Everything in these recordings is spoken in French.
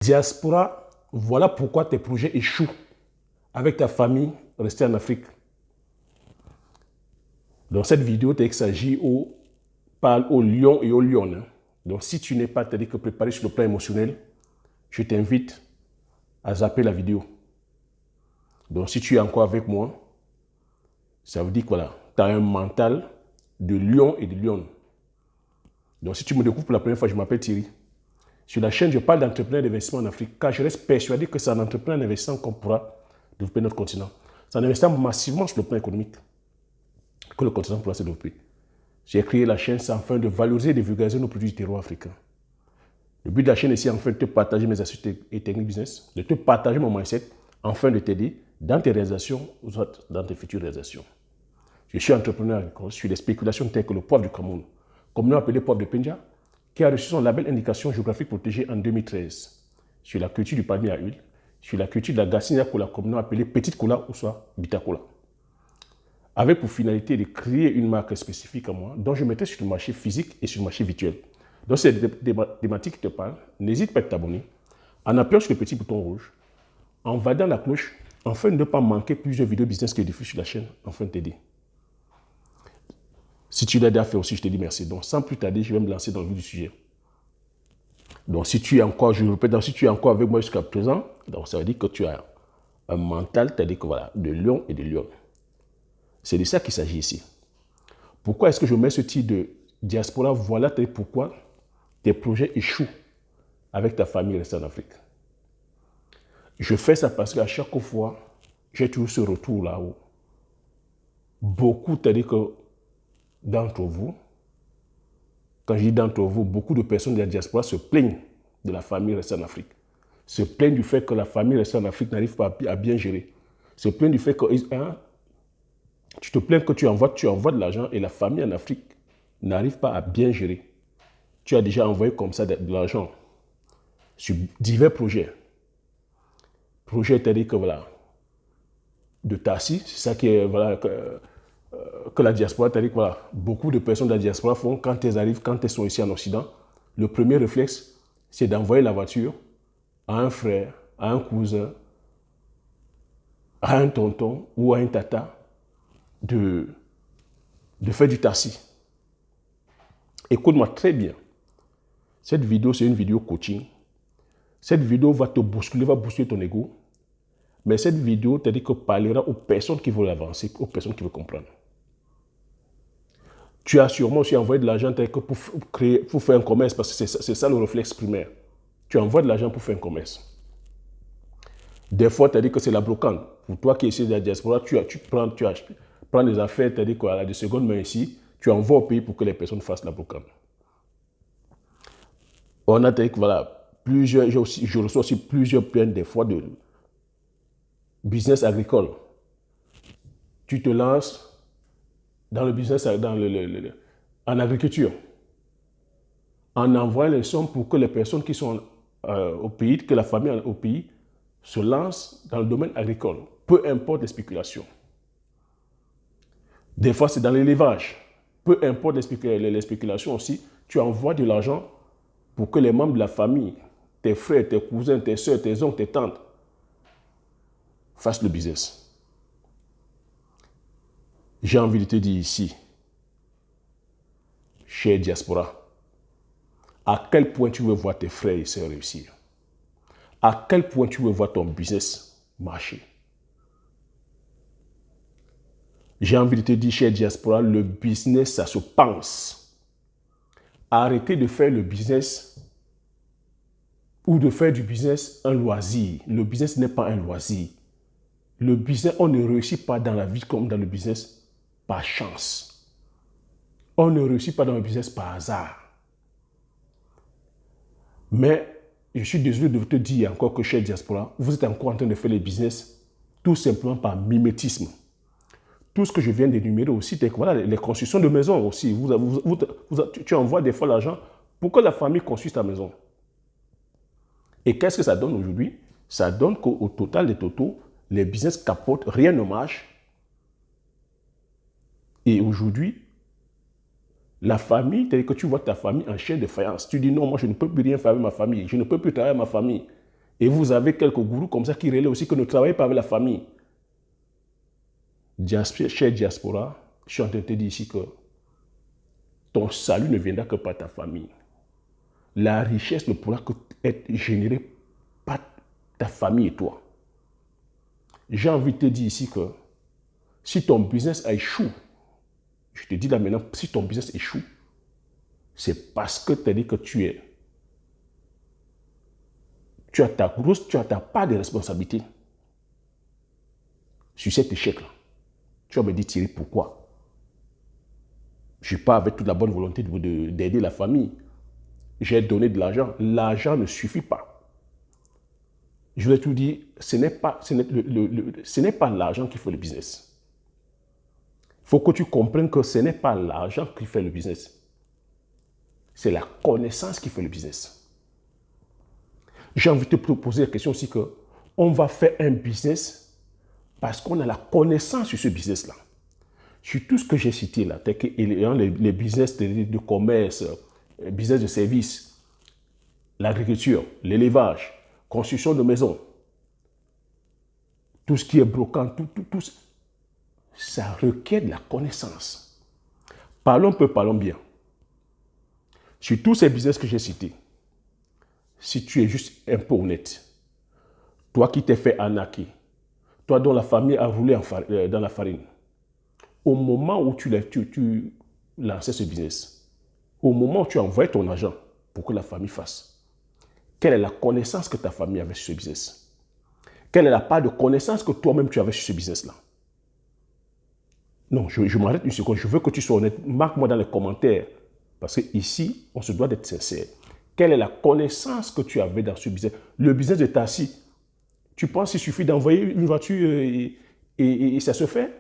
Diaspora, voilà pourquoi tes projets échouent avec ta famille restée en Afrique. Dans cette vidéo, il s'agit parle aux lions et aux lionnes. Donc, si tu n'es pas préparé sur le plan émotionnel, je t'invite à zapper la vidéo. Donc, si tu es encore avec moi, ça veut dire que voilà, tu as un mental de lion et de lionne. Donc, si tu me découvres pour la première fois, je m'appelle Thierry. Sur la chaîne, je parle d'entrepreneurs d'investissement en Afrique, car je reste persuadé que c'est en entrepreneur d'investissement qu'on pourra développer notre continent. C'est en investissant massivement sur le plan économique que le continent pourra se développer. J'ai créé la chaîne, c'est afin de valoriser et de vulgariser nos produits du terroir africain. Le but de la chaîne est ici, enfin, de te partager mes astuces et techniques business, de te partager mon mindset, afin de t'aider dans tes réalisations ou dans tes futures réalisations. Je suis entrepreneur agricole sur des spéculations telles que le poivre du Cameroun, communément appelé poivre de Penja, qui a reçu son label indication géographique protégée en 2013, sur la culture du palmier à huile, sur la culture de la Garcinia cola, communément appelée petite cola ou soit bita cola, avec pour finalité de créer une marque spécifique à moi, dont je mettrai sur le marché physique et sur le marché virtuel. Donc, c'est des thématiques qui te parlent. N'hésite pas à t'abonner en appuyant sur le petit bouton rouge, en validant la cloche, afin de ne pas manquer plusieurs vidéos business que je diffuse sur la chaîne, afin de t'aider. Si tu l'as déjà fait aussi, je te dis merci. Donc, sans plus tarder, je vais me lancer dans le vif du sujet. Donc, si tu es encore, je répète, donc, si tu es encore avec moi jusqu'à présent, donc ça veut dire que tu as un mental, c'est-à-dire que voilà, de lion et de lionne. C'est de ça qu'il s'agit ici. Pourquoi est-ce que je mets ce titre de diaspora? Voilà pourquoi tes projets échouent avec ta famille restée en Afrique. Je fais ça parce qu'à chaque fois, j'ai toujours ce retour là-haut. Beaucoup, c'est-à-dire que d'entre vous, quand je dis d'entre vous, beaucoup de personnes de la diaspora se plaignent de la famille restée en Afrique. Se plaignent du fait que la famille restée en Afrique n'arrive pas à bien gérer. Se plaignent du fait que tu te plains que tu envoies de l'argent et la famille en Afrique n'arrive pas à bien gérer. Tu as déjà envoyé comme ça de l'argent sur divers projets. Projets, c'est-à-dire que voilà, de tassis, c'est ça qui est, voilà, que la diaspora, c'est-à-dire que voilà, beaucoup de personnes de la diaspora font quand elles arrivent, quand elles sont ici en Occident. Le premier réflexe, c'est d'envoyer la voiture à un frère, à un cousin, à un tonton ou à un tata de faire du taxi. Écoute-moi très bien. Cette vidéo, c'est une vidéo coaching. Cette vidéo va te bousculer, va bousculer ton ego. Mais cette vidéo, c'est-à-dire que parlera aux personnes qui veulent avancer, aux personnes qui veulent comprendre. Tu as sûrement aussi envoyé de l'argent pour faire un commerce, parce que c'est ça le réflexe primaire. Tu envoies de l'argent pour faire un commerce. Des fois, tu as dit que c'est la brocante. Pour toi qui es ici de la diaspora, tu prends des affaires, tu as dit quoi, de seconde main ici, tu envoies au pays pour que les personnes fassent la brocante. On a dit que voilà, je reçois aussi plusieurs plaintes des fois de business agricole. Tu te lances dans le business, en agriculture, en envoyant les sommes pour que les personnes qui sont au pays, que la famille au pays, se lance dans le domaine agricole, peu importe les spéculations. Des fois, c'est dans l'élevage. Peu importe les spéculations aussi, tu envoies de l'argent pour que les membres de la famille, tes frères, tes cousins, tes soeurs, tes oncles, tes tantes, fassent le business. J'ai envie de te dire ici, cher diaspora, à quel point tu veux voir tes frères et sœurs réussir? À quel point tu veux voir ton business marcher? J'ai envie de te dire, cher diaspora, le business, ça se pense. Arrêtez de faire le business ou de faire du business un loisir. Le business n'est pas un loisir. Le business, on ne réussit pas dans la vie comme dans le business par chance. On ne réussit pas dans le business par hasard. Mais je suis désolé de te dire encore que chez Diaspora, vous êtes encore en train de faire les business tout simplement par mimétisme. Tout ce que je viens d'énumérer aussi, c'est que voilà, les constructions de maisons aussi. Tu envoies des fois l'argent pour que la famille construise ta maison. Et qu'est-ce que ça donne aujourd'hui? Ça donne qu'au total des totaux, les business capotent, rien ne marche. Et aujourd'hui, la famille, c'est-à-dire que tu vois ta famille en chair de faïence. Tu dis non, moi je ne peux plus rien faire avec ma famille. Je ne peux plus travailler avec ma famille. Et vous avez quelques gourous comme ça qui relaient aussi que ne travaillez pas avec la famille. Cher diaspora, je suis en train de te dire ici que ton salut ne viendra que par ta famille. La richesse ne pourra que être générée par ta famille et toi. J'ai envie de te dire ici que si ton business échoue, je te dis là maintenant, si ton business échoue, c'est parce que tu as dit que tu as ta part de responsabilité sur cet échec-là. Tu vas me dire, Thierry, pourquoi? Je ne suis pas avec toute la bonne volonté d'aider la famille. J'ai donné de l'argent. L'argent ne suffit pas. Je vais tout dire, ce n'est pas l'argent qui fait le business. Il faut que tu comprennes que ce n'est pas l'argent qui fait le business. C'est la connaissance qui fait le business. J'ai envie de te proposer la question aussi que on va faire un business parce qu'on a la connaissance sur ce business-là. Sur tout ce que j'ai cité là, les business de commerce, business de service, l'agriculture, l'élevage, construction de maisons, tout ce qui est brocant, tout ça requiert de la connaissance. Parlons peu, parlons bien. Sur tous ces business que j'ai cités, si tu es juste un peu honnête, toi qui t'es fait arnaquer, toi dont la famille a roulé dans la farine, au moment où tu lançais ce business, au moment où tu envoyais ton argent pour que la famille fasse, quelle est la connaissance que ta famille avait sur ce business? Quelle est la part de connaissance que toi-même tu avais sur ce business-là? Non, je m'arrête une seconde. Je veux que tu sois honnête. Marque-moi dans les commentaires. Parce qu'ici, on se doit d'être sincère. Quelle est la connaissance que tu avais dans ce business? Le business de taxi. Tu penses qu'il suffit d'envoyer une voiture et ça se fait?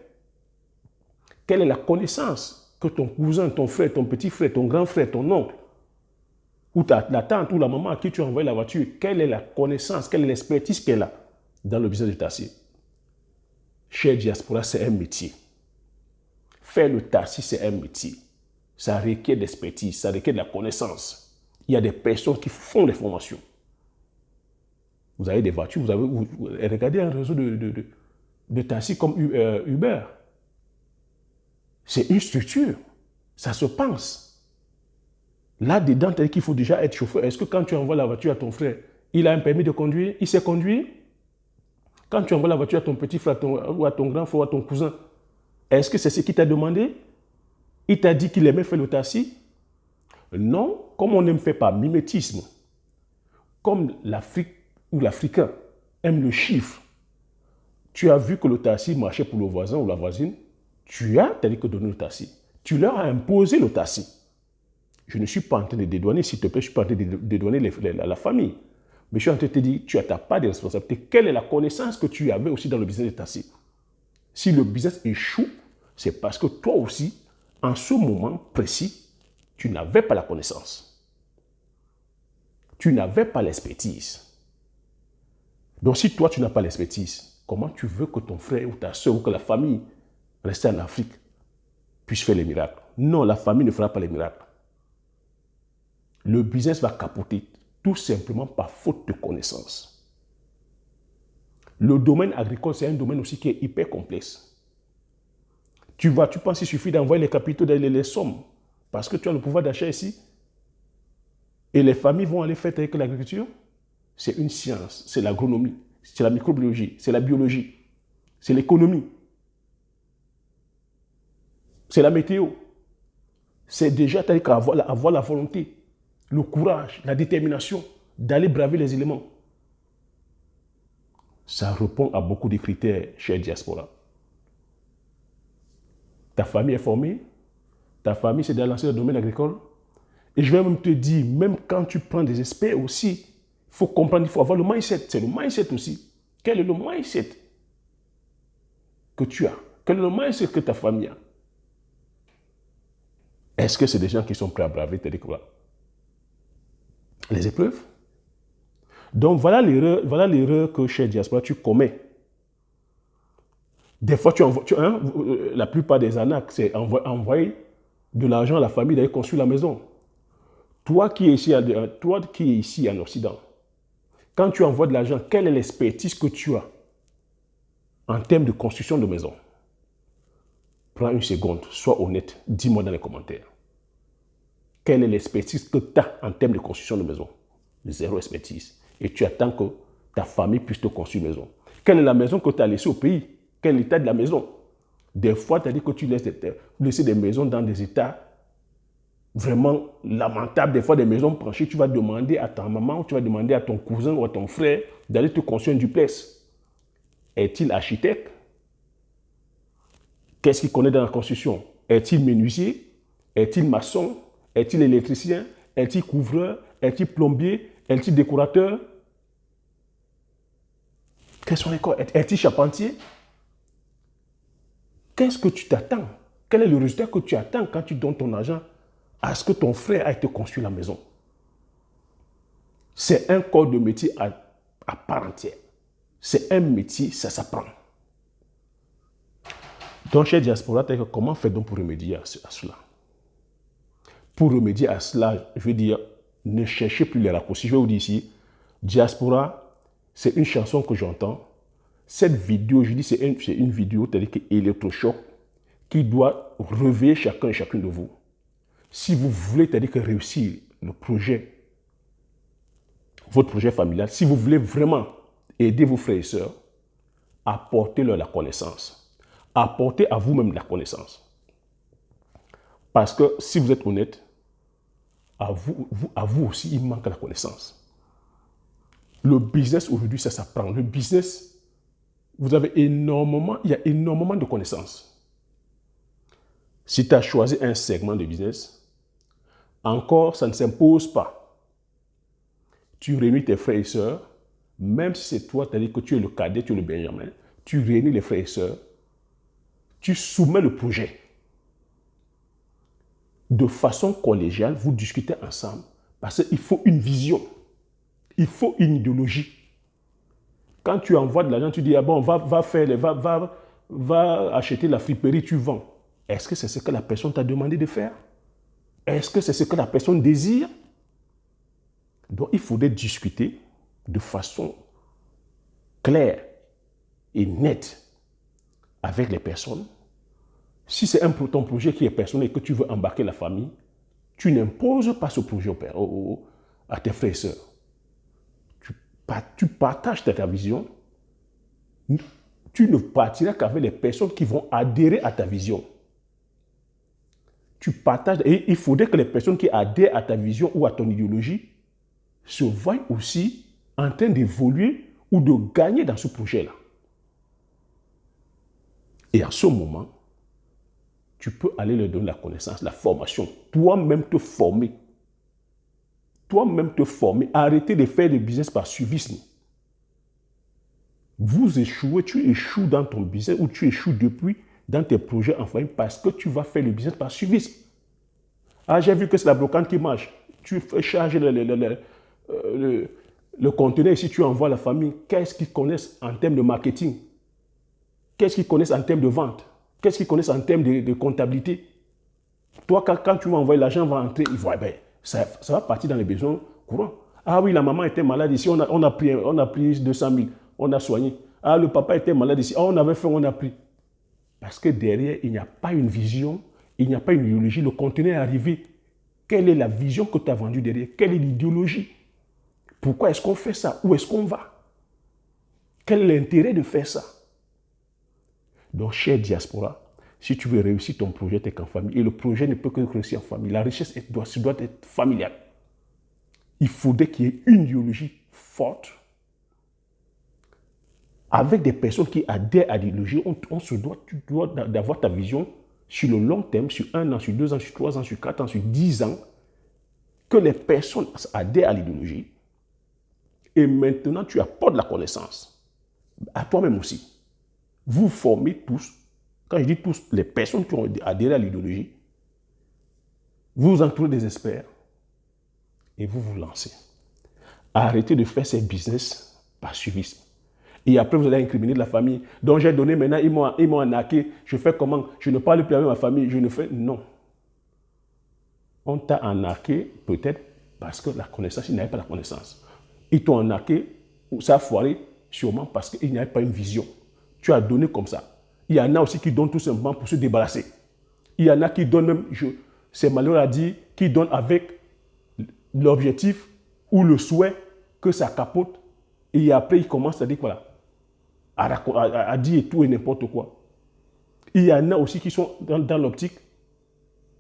Quelle est la connaissance que ton cousin, ton frère, ton petit frère, ton grand frère, ton oncle, ou la tante ou la maman à qui tu as envoyé la voiture, quelle est la connaissance, quelle est l'expertise qu'elle a dans le business de taxi? Cher diaspora, c'est un métier. Faire le taxi, c'est un métier. Ça requiert d'expertise, ça requiert de la connaissance. Il y a des personnes qui font des formations. Vous avez des voitures, regardez un réseau de taxi comme Uber. C'est une structure. Ça se pense. Là-dedans, tu as dit qu'il faut déjà être chauffeur. Est-ce que quand tu envoies la voiture à ton frère, il a un permis de conduire? Il sait conduire? Quand tu envoies la voiture à ton petit frère ou à ton grand frère ou à ton cousin, est-ce que c'est ce qu'il t'a demandé? Il t'a dit qu'il aimait faire le taxi? Non, comme on n'aime faire pas mimétisme, comme l'Afrique ou l'Africain aime le chiffre, tu as vu que le taxi marchait pour le voisin ou la voisine, t'as dit que donner le taxi. Tu leur as imposé le taxi. Je ne suis pas en train de dédouaner, s'il te plaît, je ne suis pas en train de dédouaner la famille. Mais je suis en train de te dire, tu n'as pas de responsabilité. Quelle est la connaissance que tu avais aussi dans le business de taxi? Si le business échoue, c'est parce que toi aussi, en ce moment précis, tu n'avais pas la connaissance. Tu n'avais pas l'expertise. Donc si toi, tu n'as pas l'expertise, comment tu veux que ton frère ou ta soeur ou que la famille restée en Afrique puisse faire les miracles? Non, la famille ne fera pas les miracles. Le business va capoter tout simplement par faute de connaissance. Le domaine agricole, c'est un domaine aussi qui est hyper complexe. Tu penses qu'il suffit d'envoyer les capitaux, les sommes, parce que tu as le pouvoir d'achat ici, et les familles vont aller faire avec l'agriculture? C'est une science, c'est l'agronomie, c'est la microbiologie, c'est la biologie, c'est l'économie, c'est la météo. C'est déjà avoir la volonté, le courage, la détermination d'aller braver les éléments. Ça répond à beaucoup de critères, chère diaspora. Ta famille est formée, ta famille s'est déjà lancée dans le domaine agricole. Et je vais même te dire, même quand tu prends des experts aussi, il faut comprendre, il faut avoir le mindset. C'est le mindset aussi. Quel est le mindset que tu as? Quel est le mindset que ta famille a? Est-ce que c'est des gens qui sont prêts à braver les épreuves? Donc voilà l'erreur que chez Diaspora tu commets. Des fois, la plupart des arnaques, c'est envoyer de l'argent à la famille d'aller construire la maison. Toi qui es ici en Occident, Quand tu envoies de l'argent, quelle est l'expertise que tu as en termes de construction de maison? Prends une seconde, sois honnête, dis-moi dans les commentaires. Quelle est l'expertise que tu as en termes de construction de maison? Zéro expertise. Et tu attends que ta famille puisse te construire une maison. Quelle est la maison que tu as laissée au pays? Quel est l'état de la maison? Des fois, tu as dit que tu laisses des maisons dans des états vraiment lamentables. Des fois, des maisons penchées, tu vas demander à ta maman, ou tu vas demander à ton cousin ou à ton frère d'aller te construire un duplex. Est-il architecte? Qu'est-ce qu'il connaît dans la construction? Est-il menuisier? Est-il maçon? Est-il électricien? Est-il couvreur? Est-il plombier? Est-il décorateur? Quels sont les corps? Est-il charpentier? Qu'est-ce que tu t'attends? Quel est le résultat que tu attends quand tu donnes ton argent à ce que ton frère aille te construire la maison? C'est un corps de métier à part entière. C'est un métier, ça s'apprend. Donc, chez Diaspora, comment fait donc pour remédier à cela? Pour remédier à cela, je veux dire, ne cherchez plus les raccourcis. Je vais vous dire ici, Diaspora, c'est une chanson que j'entends. Cette vidéo, je dis, c'est une vidéo, c'est-à-dire électrochoc, qui doit réveiller chacun et chacune de vous. Si vous voulez, c'est-à-dire que réussir le projet, votre projet familial, si vous voulez vraiment aider vos frères et sœurs, apportez-leur la connaissance. Apportez à vous-même la connaissance. Parce que si vous êtes honnête, à vous aussi, il manque la connaissance. Le business aujourd'hui, ça s'apprend. Le business, il y a énormément de connaissances. Si tu as choisi un segment de business, encore, ça ne s'impose pas. Tu réunis tes frères et sœurs, même si c'est toi, c'est-à-dire que tu es le cadet, tu es le benjamin, tu réunis les frères et sœurs, tu soumets le projet. De façon collégiale, vous discutez ensemble parce qu'il faut une vision, il faut une idéologie. Quand tu envoies de l'argent, tu dis, ah bon, va acheter la friperie, tu vends. Est-ce que c'est ce que la personne t'a demandé de faire? Est-ce que c'est ce que la personne désire? Donc, il faudrait discuter de façon claire et nette avec les personnes. Si c'est ton projet qui est personnel et que tu veux embarquer la famille, tu n'imposes pas ce projet à tes frères et sœurs. Tu partages ta vision. Tu ne partiras qu'avec les personnes qui vont adhérer à ta vision. Tu partages, et il faudrait que les personnes qui adhèrent à ta vision ou à ton idéologie se voient aussi en train d'évoluer ou de gagner dans ce projet-là. Et à ce moment, tu peux aller leur donner la connaissance, la formation, toi-même te former. Toi-même te former. Arrêter de faire du business par suivisme. Vous échouez, tu échoues dans ton business ou tu échoues depuis dans tes projets en famille parce que tu vas faire le business par suivisme. Ah, j'ai vu que c'est la brocante qui marche. Tu fais charger le conteneur ici, tu envoies à la famille. Qu'est-ce qu'ils connaissent en termes de marketing? Qu'est-ce qu'ils connaissent en termes de vente? Qu'est-ce qu'ils connaissent en termes de comptabilité? Toi, quand tu vas envoyer, l'argent va entrer, ils voient, ben, ça va partir dans les besoins courants. Ah oui, la maman était malade ici, on a pris 200 000, on a soigné. Ah, le papa était malade ici, on avait fait, on a pris. Parce que derrière, il n'y a pas une vision, il n'y a pas une idéologie. Le conteneur est arrivé. Quelle est la vision que tu as vendue derrière? Quelle est l'idéologie? Pourquoi est-ce qu'on fait ça? Où est-ce qu'on va? Quel est l'intérêt de faire ça? Donc, chère diaspora, si tu veux réussir ton projet, tu es qu'en famille. Et le projet ne peut que réussir en famille. La richesse doit être familiale. Il faudrait qu'il y ait une idéologie forte. Avec des personnes qui adhèrent à l'idéologie, tu dois d'avoir ta vision sur le long terme, sur 1 an, sur 2 ans, sur 3 ans, sur 4 ans, sur 10 ans, que les personnes adhèrent à l'idéologie. Et maintenant, tu apportes la connaissance à toi-même aussi. Vous formez tous, quand je dis tous, les personnes qui ont adhéré à l'idéologie, vous vous entourez des experts et vous vous lancez. Arrêtez de faire ces business par suivisme. Et après, vous allez incriminer de la famille. Donc, j'ai donné maintenant, ils m'ont arnaqué. Je fais comment? Je ne parle plus avec ma famille. Je ne fais... Non. On t'a arnaqué peut-être parce que la connaissance, ils n'avaient pas la connaissance. Ils t'ont arnaqué ça a foiré, sûrement parce qu'il n'y avait pas une vision. Tu as donné comme ça. Il y en a aussi qui donnent tout simplement pour se débarrasser. Il y en a qui donnent même, c'est malheureux à dire, qui donnent avec l'objectif ou le souhait que ça capote. Et après, ils commencent à dire voilà, à dire tout et n'importe quoi. Il y en a aussi qui sont dans l'optique,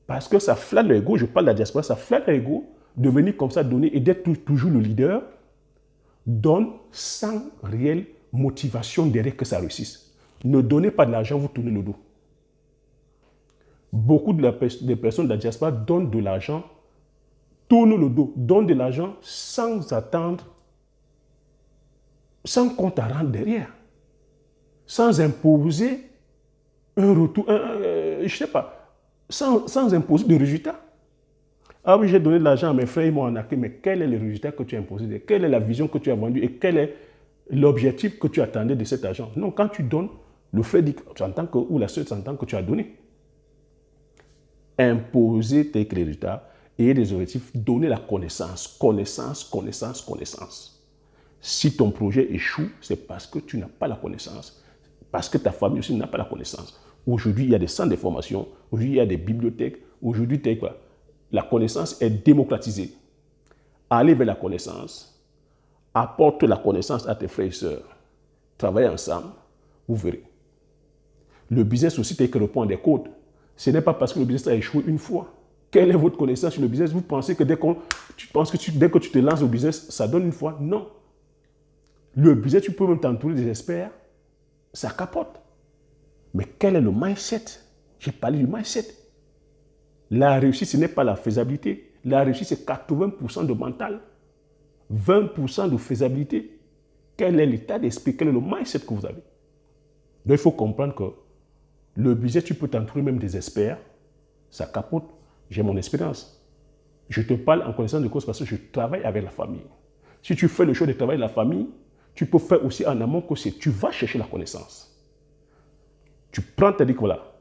parce que ça flatte l'ego, je parle de la diaspora, ça flatte l'ego de venir comme ça donner et d'être toujours le leader, donne sans réelle motivation derrière que ça réussisse. Ne donnez pas de l'argent, vous tournez le dos. Beaucoup des personnes de la diaspora donnent de l'argent, tournent le dos, donnent de l'argent sans attendre, sans compte à rendre derrière, sans imposer un retour, je ne sais pas, sans imposer de résultat. Ah oui, j'ai donné de l'argent à mes frères, ils m'ont arnaqué, mais quel est le résultat que tu as imposé? Quelle est la vision que tu as vendue et quel est l'objectif que tu attendais de cet argent? Non, quand tu donnes, le fait dit que tu entends que, ou la seule s'entend que tu as donné. Imposer tes résultats et des objectifs, donner la connaissance, connaissance, connaissance, connaissance. Si ton projet échoue, c'est parce que tu n'as pas la connaissance, parce que ta famille aussi n'a pas la connaissance. Aujourd'hui, il y a des centres de formation, aujourd'hui, il y a des bibliothèques, aujourd'hui, la connaissance est démocratisée. Allez vers la connaissance, apporte la connaissance à tes frères et sœurs, travaillez ensemble, vous verrez. Le business aussi, tel que répond à des codes. Ce n'est pas parce que le business a échoué une fois. Quelle est votre connaissance sur le business? Vous pensez que dès que tu te lances au business, ça donne une fois? Non. Le business, tu peux même t'entourer des experts, ça capote. Mais quel est le mindset? J'ai parlé du mindset. La réussite, ce n'est pas la faisabilité. La réussite, c'est 80% de mental, 20% de faisabilité. Quel est l'état d'esprit? Quel est le mindset que vous avez? Donc, il faut comprendre que le business, tu peux t'entourer même des experts, ça capote. J'ai mon expérience. Je te parle en connaissance de cause parce que je travaille avec la famille. Si tu fais le choix de travailler avec la famille, tu peux faire aussi en amont que tu vas chercher la connaissance. Tu prends, tu dis que voilà,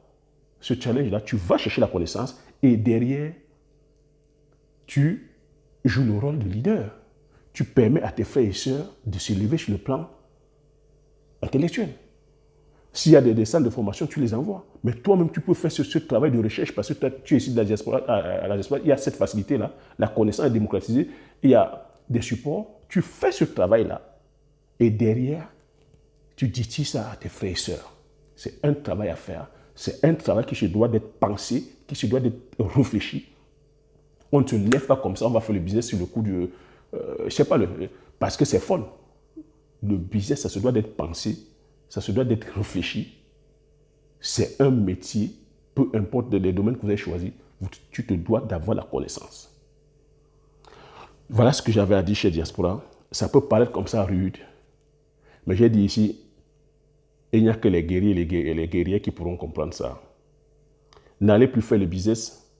ce challenge-là, tu vas chercher la connaissance et derrière, tu joues le rôle de leader. Tu permets à tes frères et sœurs de se lever sur le plan intellectuel. S'il y a des centres de formation, tu les envoies. Mais toi-même, tu peux faire ce travail de recherche parce que tu es ici de la diaspora, à la diaspora. Il y a cette facilité-là. La connaissance est démocratisée. Il y a des supports. Tu fais ce travail-là. Et derrière, tu dis ça à tes frères et sœurs. C'est un travail à faire. C'est un travail qui se doit d'être pensé, qui se doit d'être réfléchi. On ne se lève pas comme ça, on va faire le business sur le coup du... je ne sais pas, parce que c'est folle. Le business, ça se doit d'être pensé, ça se doit d'être réfléchi. C'est un métier, peu importe les domaines que vous avez choisis, tu te dois d'avoir la connaissance. Voilà ce que j'avais à dire chez Diaspora. Ça peut paraître comme ça rude, mais j'ai dit ici, il n'y a que les guerriers et les guerrières qui pourront comprendre ça. N'allez plus faire le business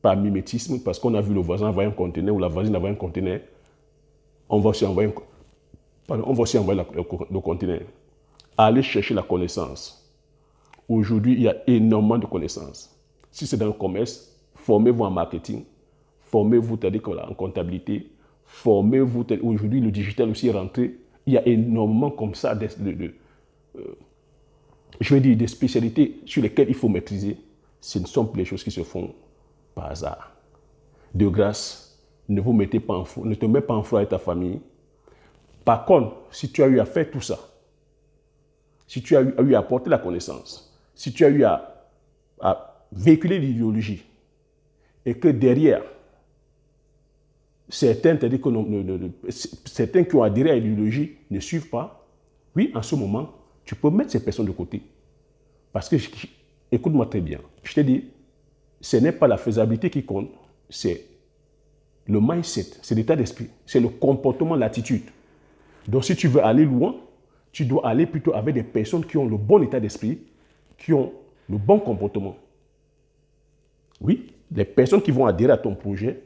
par mimétisme, parce qu'on a vu le voisin envoyer un conteneur ou la voisine envoyer un conteneur. On va aussi envoyer le conteneur. Allez chercher la connaissance. Aujourd'hui, il y a énormément de connaissances. Si c'est dans le commerce, formez-vous en marketing, formez-vous en comptabilité, formez-vous. Aujourd'hui, le digital aussi est rentré. Il y a énormément comme ça je vais dire des spécialités sur lesquelles il faut maîtriser. Ce ne sont plus les choses qui se font par hasard. De grâce, ne te mets pas en froid avec ta famille. Par contre, si tu as eu à faire tout ça, si tu as eu à apporter la connaissance, si tu as eu à véhiculer l'idéologie, et que derrière, certains qui ont adhéré à l'idéologie ne suivent pas, oui, en ce moment, tu peux mettre ces personnes de côté. Parce que, écoute-moi très bien, je te dis, ce n'est pas la faisabilité qui compte, c'est le mindset, c'est l'état d'esprit, c'est le comportement, l'attitude. Donc si tu veux aller loin, tu dois aller plutôt avec des personnes qui ont le bon état d'esprit, qui ont le bon comportement. Oui, les personnes qui vont adhérer à ton projet,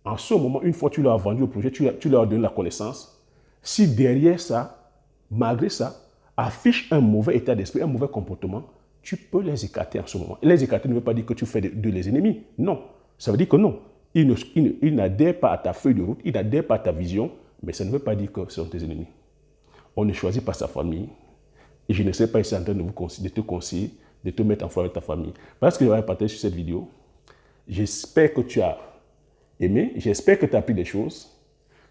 en ce moment, une fois que tu leur as vendu le projet, tu leur as donné la connaissance. Si derrière ça, malgré ça, affiche un mauvais état d'esprit, un mauvais comportement, tu peux les écarter en ce moment. Et les écarter ne veut pas dire que tu fais de les ennemis. Non. Ça veut dire que non. Ils n'adhèrent pas à ta feuille de route, ils n'adhèrent pas à ta vision, mais ça ne veut pas dire que ce sont tes ennemis. On ne choisit pas sa famille. Et je ne serai pas ici en train de te conseiller, de te mettre en foi avec ta famille. Parce que je vais partager sur cette vidéo. J'espère que tu as aimé. J'espère que tu as appris des choses.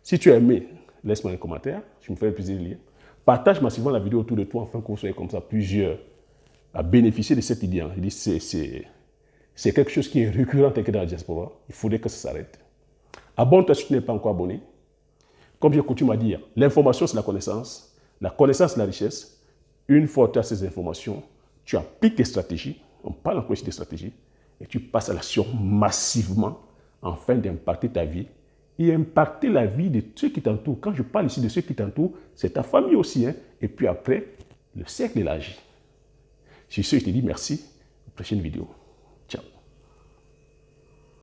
Si tu as aimé, laisse-moi un commentaire. Je me ferai plaisir de lire. Partage massivement la vidéo autour de toi afin que vous soyez comme ça plusieurs à bénéficier de cette idée. C'est quelque chose qui est récurrent dans la diaspora. Il faudrait que ça s'arrête. Abonne-toi si tu n'es pas encore abonné. Comme j'ai coutume à dire, l'information c'est la connaissance c'est la richesse. Une fois que tu as ces informations, tu appliques tes stratégies, on parle encore ici des stratégies, et tu passes à l'action massivement afin d'impacter ta vie et impacter la vie de ceux qui t'entourent. Quand je parle ici de ceux qui t'entourent, c'est ta famille aussi. Hein? Et puis après, le cercle élargi. Sur ce, je te dis merci. À la prochaine vidéo.